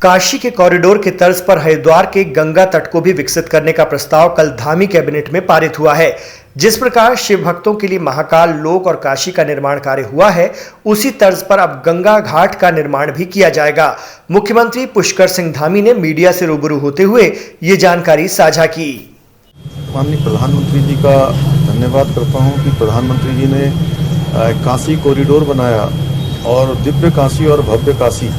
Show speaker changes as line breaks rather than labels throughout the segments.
काशी के कॉरिडोर के तर्ज पर हरिद्वार के गंगा तट को भी विकसित करने का प्रस्ताव कल धामी कैबिनेट में पारित हुआ है। जिस प्रकार शिव भक्तों के लिए महाकाल लोक और काशी का निर्माण कार्य हुआ है, उसी तर्ज पर अब गंगा घाट का निर्माण भी किया जाएगा। मुख्यमंत्री पुष्कर सिंह धामी ने मीडिया से रूबरू होते हुए ये जानकारी साझा की।
माननीय प्रधानमंत्री जी का धन्यवाद करता हूं कि प्रधानमंत्री जी ने काशी कॉरिडोर बनाया और दिव्य काशी और भव्य काशी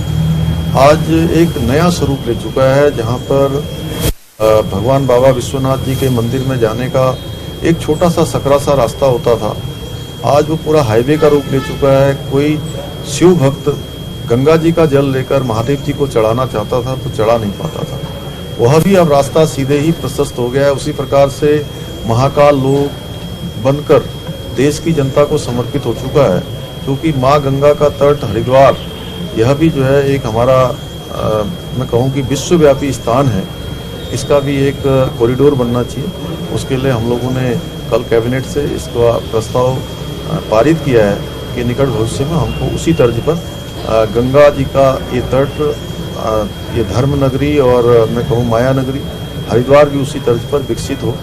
आज एक नया स्वरूप ले चुका है, जहां पर भगवान बाबा विश्वनाथ जी के मंदिर में जाने का एक छोटा सा सकरा सा रास्ता होता था, आज वो पूरा हाईवे का रूप ले चुका है। कोई शिव भक्त गंगा जी का जल लेकर महादेव जी को चढ़ाना चाहता था तो चढ़ा नहीं पाता था, वह भी अब रास्ता सीधे ही प्रशस्त हो गया है। उसी प्रकार से महाकाल लोक बनकर देश की जनता को समर्पित हो चुका है, क्योंकि माँ गंगा का तट हरिद्वार यह भी जो है एक हमारा मैं कहूँ कि विश्वव्यापी स्थान है। इसका भी एक कॉरिडोर बनना चाहिए। उसके लिए हम लोगों ने कल कैबिनेट से इसका प्रस्ताव पारित किया है कि निकट भविष्य में हमको उसी तर्ज पर गंगा जी का ये तट, ये धर्म नगरी और मैं कहूँ माया नगरी हरिद्वार भी उसी तर्ज पर विकसित हो।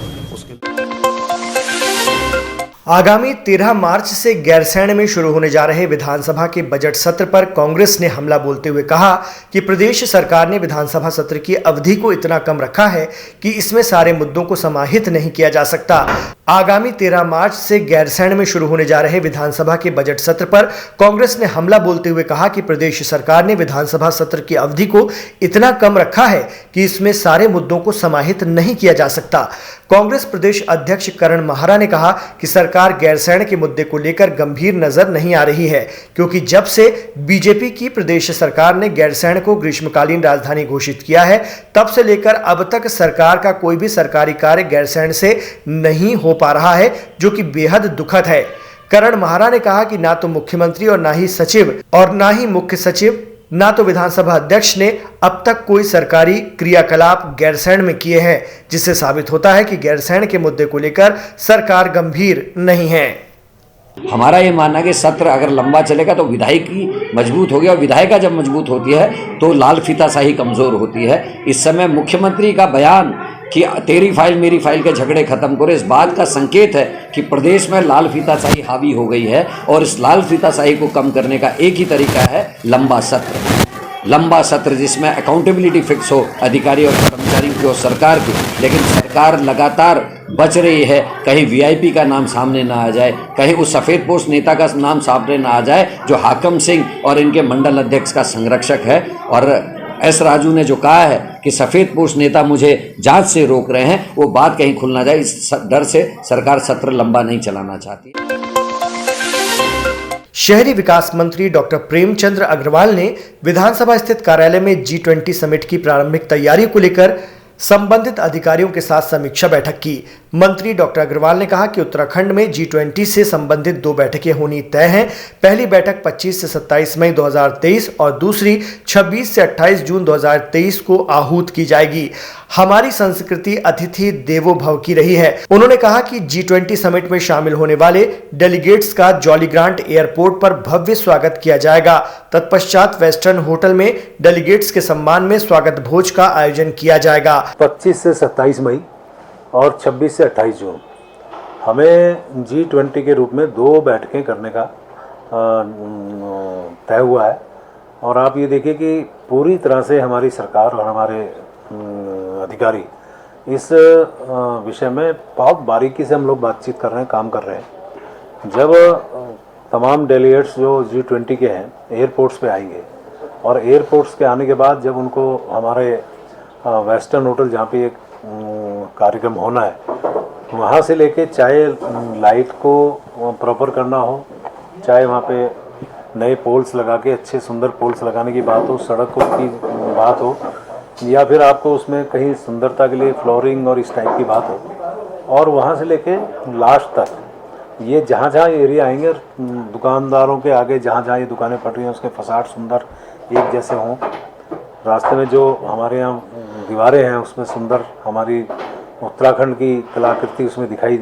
आगामी 13 मार्च से गैरसैंण में शुरू होने जा रहे विधानसभा के बजट सत्र पर कांग्रेस ने हमला बोलते हुए कहा कि प्रदेश सरकार ने विधानसभा सत्र की अवधि को इतना कम रखा है कि इसमें सारे मुद्दों को समाहित नहीं किया जा सकता। आगामी 13 मार्च से गैरसैंण में शुरू होने जा रहे विधानसभा के बजट सत्र पर कांग्रेस ने हमला बोलते हुए कहा कि प्रदेश सरकार ने विधानसभा सत्र की अवधि को इतना कम रखा है कि इसमें सारे मुद्दों को समाहित नहीं किया जा सकता। कांग्रेस प्रदेश अध्यक्ष करण माहरा ने कहा कि सरकार गैरसैंण के मुद्दे को लेकर गंभीर नजर नहीं आ रही है, क्योंकि जब से बीजेपी की प्रदेश सरकार ने गैरसैंण को ग्रीष्मकालीन राजधानी घोषित किया है, तब से लेकर अब तक सरकार का कोई भी सरकारी कार्य गैरसैंण से नहीं हो पा रहा है, जो कि बेहद दुखद है। करण माहरा ने कहा कि ना तो मुख्यमंत्री और ना ही सचिव और ना ही मुख्य सचिव ना तो विधानसभा अध्यक्ष ने अब तक कोई सरकारी क्रियाकलाप गैरसैंण में किए हैं, जिससे साबित होता है कि गैरसैंण के मुद्दे को लेकर सरकार गंभीर नहीं है।
हमारा ये मानना है कि सत्र अगर लंबा चलेगा तो विधायिकी मजबूत होगी, और विधायिका जब मजबूत होती है तो लाल फीताशाही कमजोर होती है। इस समय मुख्यमंत्री का बयान कि तेरी फाइल मेरी फाइल के झगड़े खत्म करो, इस बात का संकेत है कि प्रदेश में लाल फीताशाही हावी हो गई है, और इस लाल फीताशाही को कम करने का एक ही तरीका है लंबा सत्र जिसमें अकाउंटेबिलिटी फिक्स हो अधिकारी और कर्मचारियों की और सरकार की। लेकिन सरकार लगातार बच रही है, कहीं वीआईपी का नाम सामने ना आ जाए, कहीं उस सफ़ेद पोस्ट नेता का नाम सामने ना आ जाए जो हाकम सिंह और इनके मंडल अध्यक्ष का संरक्षक है। और एस राजू ने जो कहा है कि सफ़ेद पोस्ट नेता मुझे जांच से रोक रहे हैं, वो बात कहीं खुल ना जाए, इस डर से सरकार सत्र लंबा नहीं चलाना चाहती।
शहरी विकास मंत्री डॉक्टर प्रेमचंद्र अग्रवाल ने विधानसभा स्थित कार्यालय में G20 समिट की प्रारंभिक तैयारी को लेकर संबंधित अधिकारियों के साथ समीक्षा बैठक की। मंत्री डॉक्टर अग्रवाल ने कहा कि उत्तराखंड में G20 से संबंधित 2 बैठकें होनी तय हैं। पहली बैठक 25 से 27 मई 2023 और दूसरी 26 से 28 जून 2023 को आहूत की जाएगी। हमारी संस्कृति अतिथि देवो भव की रही है। उन्होंने कहा कि G20 समिट में शामिल होने वाले डेलीगेट्स का जॉलीग्रांट एयरपोर्ट पर भव्य स्वागत किया जाएगा। तत्पश्चात वेस्टर्न होटल में डेलीगेट्स के सम्मान में स्वागत भोज का आयोजन किया जाएगा।
25 से 27 मई और 26 से 28 जून हमें G20 के रूप में 2 बैठकें करने का तय हुआ है। और आप ये देखिए कि पूरी तरह से हमारी सरकार और हमारे अधिकारी इस विषय में बहुत बारीकी से हम लोग बातचीत कर रहे हैं, काम कर रहे हैं। जब तमाम डेलीगेट्स जो G20 के हैं एयरपोर्ट्स पे आएंगे, और एयरपोर्ट्स के आने के बाद जब उनको हमारे वेस्टर्न होटल जहाँ पे एक कार्यक्रम होना है, वहाँ से लेके चाहे लाइट को प्रॉपर करना हो, चाहे वहाँ पे नए पोल्स लगा के अच्छे सुंदर पोल्स लगाने की बात हो, सड़कों की बात हो, या फिर आपको उसमें कहीं सुंदरता के लिए फ्लोरिंग और इस टाइप की बात हो, और वहाँ से लेके लास्ट तक ये जहाँ जहाँ एरिया आएंगे, दुकानदारों के आगे जहाँ जहाँ ये दुकानें पड़ रही हैं उसके फसाड सुंदर एक जैसे हों। रास्ते में जो हमारे यहाँ दीवारें हैं उसमें सुंदर हमारी उत्तराखंड की कलाकृति उसमें दिखाई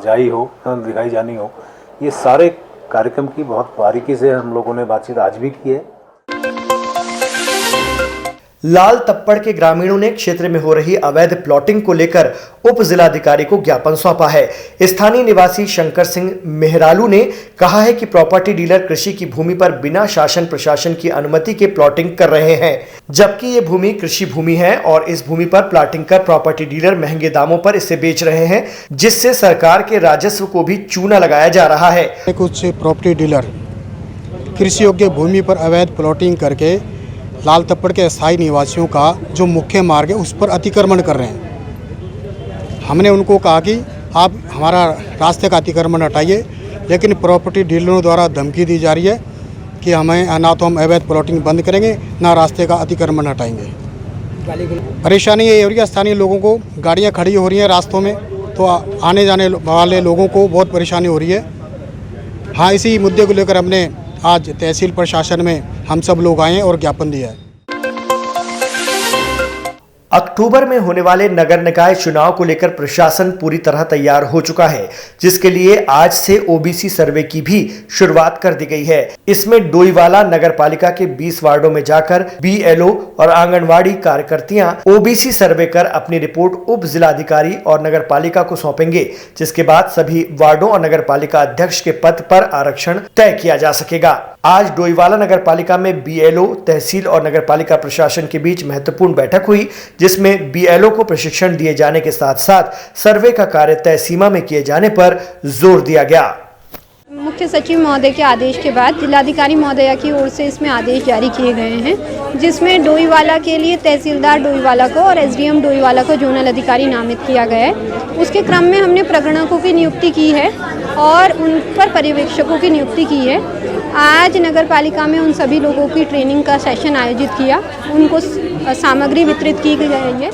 जानी हो। ये सारे कार्यक्रम की बहुत बारीकी से हम लोगों ने बातचीत आज भी की है।
लाल तप्पड़ के ग्रामीणों ने क्षेत्र में हो रही अवैध प्लॉटिंग को लेकर उप जिलाधिकारी को ज्ञापन सौंपा है। स्थानीय निवासी शंकर सिंह मेहरालू ने कहा है कि प्रॉपर्टी डीलर कृषि की भूमि पर बिना शासन प्रशासन की अनुमति के प्लॉटिंग कर रहे हैं, जबकि ये भूमि कृषि भूमि है और इस भूमि पर प्लॉटिंग कर प्रॉपर्टी डीलर महंगे दामों पर इसे बेच रहे हैं, जिससे सरकार के राजस्व को भी चूना लगाया जा रहा है।
कुछ प्रॉपर्टी डीलर कृषि योग्य भूमि पर अवैध प्लॉटिंग करके लाल तप्पड़ के स्थायी निवासियों का जो मुख्य मार्ग है उस पर अतिक्रमण कर रहे हैं। हमने उनको कहा कि आप हमारा रास्ते का अतिक्रमण हटाइए, लेकिन प्रॉपर्टी डीलरों द्वारा धमकी दी जा रही है कि हमें ना तो हम अवैध प्लॉटिंग बंद करेंगे ना रास्ते का अतिक्रमण हटाएंगे। परेशानी ये हो रही है, स्थानीय लोगों को गाड़ियाँ खड़ी हो रही हैं रास्तों में, तो आने जाने वाले लोगों को बहुत परेशानी हो रही है। हाँ, इसी मुद्दे को लेकर हमने आज तहसील प्रशासन में हम सब लोग आए हैं और ज्ञापन दिया है।
अक्टूबर में होने वाले नगर निकाय चुनाव को लेकर प्रशासन पूरी तरह तैयार हो चुका है, जिसके लिए आज से ओबीसी सर्वे की भी शुरुआत कर दी गई है। इसमें डोईवाला नगर पालिका के 20 वार्डों में जाकर बीएलओ और आंगनवाड़ी कार्यकर्तियां ओबीसी सर्वे कर अपनी रिपोर्ट उप जिलाधिकारी और नगर पालिका को सौंपेंगे, जिसके बाद सभी वार्डों और नगर पालिका अध्यक्ष के पद पर आरक्षण तय किया जा सकेगा। आज डोईवाला नगर पालिका में बीएलओ, तहसील और नगर पालिका प्रशासन के बीच महत्वपूर्ण बैठक हुई, जिसमें बीएलओ को प्रशिक्षण दिए जाने के साथ साथ सर्वे का कार्य तय सीमा में किए जाने पर जोर दिया गया।
मुख्य सचिव महोदय के आदेश के बाद जिलाधिकारी महोदया की ओर से इसमें आदेश जारी किए गए हैं, जिसमें डोईवाला के लिए तहसीलदार डोईवाला को और एसडीएम डोईवाला को जोनल अधिकारी नामित किया गया है। उसके क्रम में हमने प्रगणकों की नियुक्ति की है और उन पर पर्यवेक्षकों की नियुक्ति की है। आज नगर पालिका में उन सभी लोगों की ट्रेनिंग का सेशन आयोजित किया, उनको सामग्री वितरित की गई है।